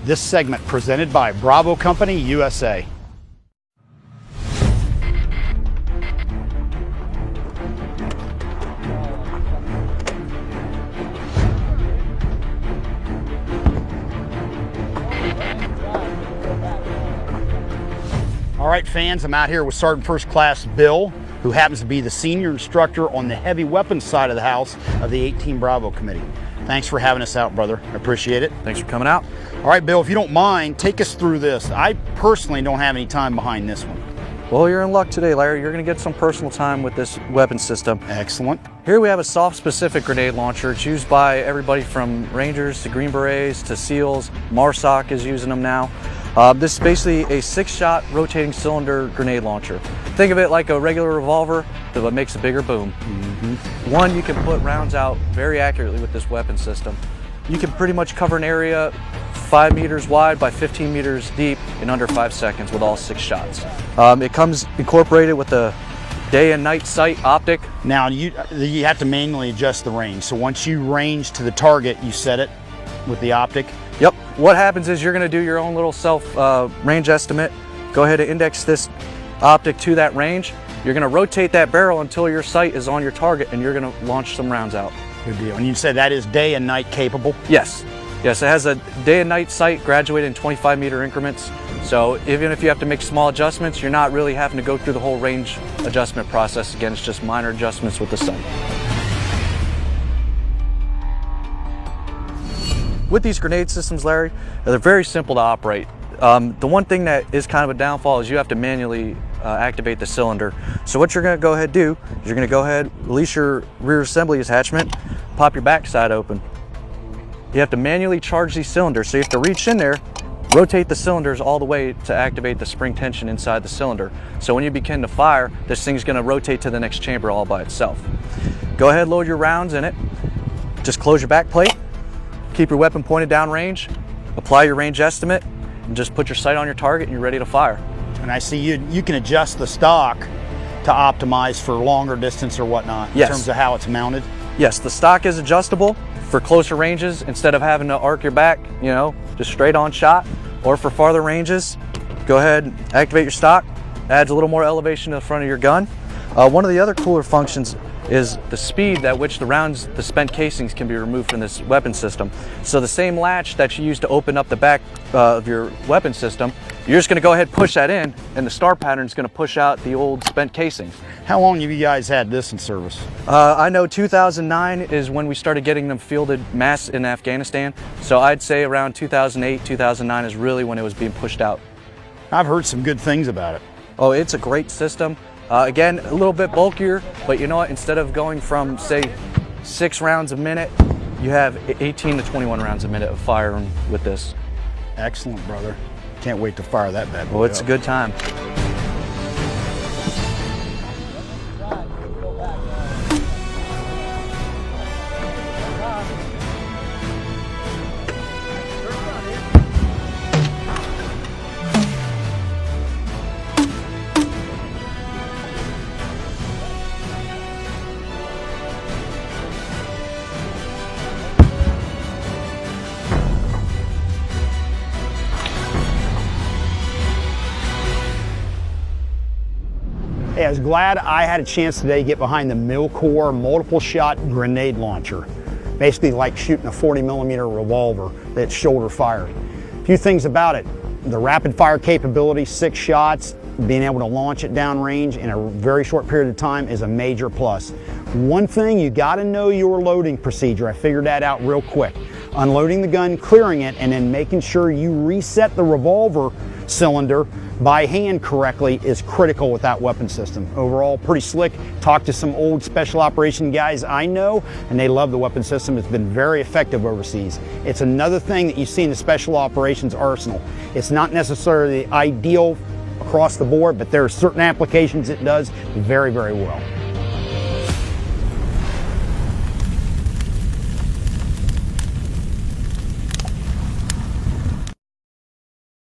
This segment presented by Bravo Company USA. All right, fans, I'm out here with Sergeant First Class Bill, who happens to be the senior instructor on the heavy weapons side of the house of the 18 Bravo Committee. Thanks for having us out, brother. I appreciate it. Thanks for coming out. All right, Bill, if you don't mind, take us through this. I personally don't have any time behind this one. Well, you're in luck today, Larry. You're going to get some personal time with this weapon system. Excellent. Here we have a SOF-specific grenade launcher. It's used by everybody from Rangers to Green Berets to SEALs. MARSOC is using them now. This is basically a 6-shot rotating cylinder grenade launcher. Think of it like a regular revolver, but makes a bigger boom. One, you can put rounds out very accurately with this weapon system. You can pretty much cover an area 5 meters wide by 15 meters deep in under 5 seconds with all 6 shots. It comes incorporated with a day and night sight optic. Now, you have to manually adjust the range. So once you range to the target, you set it with the optic? Yep. What happens is you're going to do your own little self range estimate. Go ahead and index this optic to that range. You're going to rotate that barrel until your sight is on your target, and you're going to launch some rounds out. Good deal. And you said that is day and night capable? Yes. Yes, it has a day and night sight graduated in 25-meter increments. So even if you have to make small adjustments, you're not really having to go through the whole range adjustment process. Again, it's just minor adjustments with the sight. With these grenade systems, Larry, they're very simple to operate. The one thing that is kind of a downfall is you have to manually activate the cylinder. So what you're going to go ahead and do is you're going to go ahead, release your rear assembly attachment, pop your backside open. You have to manually charge these cylinders, so you have to reach in there, rotate the cylinders all the way to activate the spring tension inside the cylinder. So when you begin to fire, this thing's going to rotate to the next chamber all by itself. Go ahead, load your rounds in it. Just close your back plate. Keep your weapon pointed down range, apply your range estimate, and just put your sight on your target and you're ready to fire. And I see you can adjust the stock to optimize for longer distance or whatnot in terms of how it's mounted? Yes, the stock is adjustable for closer ranges instead of having to arc your back, you know, just straight on shot. Or for farther ranges, go ahead, activate your stock, adds a little more elevation to the front of your gun. One of the other cooler functions is the speed at which the spent casings can be removed from this weapon system. So the same latch that you use to open up the back of your weapon system, you're just going to go ahead and push that in, and the star pattern is going to push out the old spent casing. How long have you guys had this in service? I know 2009 is when we started getting them fielded mass in Afghanistan. So I'd say around 2008, 2009 is really when it was being pushed out. I've heard some good things about it. Oh, it's a great system. Again, a little bit bulkier, but you know what? Instead of going from, say, 6 rounds a minute, you have 18 to 21 rounds a minute of firing with this. Excellent, brother. Can't wait to fire that bad boy. Well, it's a good time. Hey, I was glad I had a chance today to get behind the Milcor multiple shot grenade launcher. Basically like shooting a 40mm revolver that's shoulder fired. A few things about it. The rapid fire capability, 6 shots, being able to launch it downrange in a very short period of time is a major plus. One thing, you gotta know your loading procedure. I figured that out real quick. Unloading the gun, clearing it, and then making sure you reset the revolver cylinder by hand correctly is critical with that weapon system. Overall, pretty slick. Talked to some old special operation guys I know, and they love the weapon system. It's been very effective overseas. It's another thing that you see in the special operations arsenal. It's not necessarily ideal across the board, but there are certain applications it does very, very well.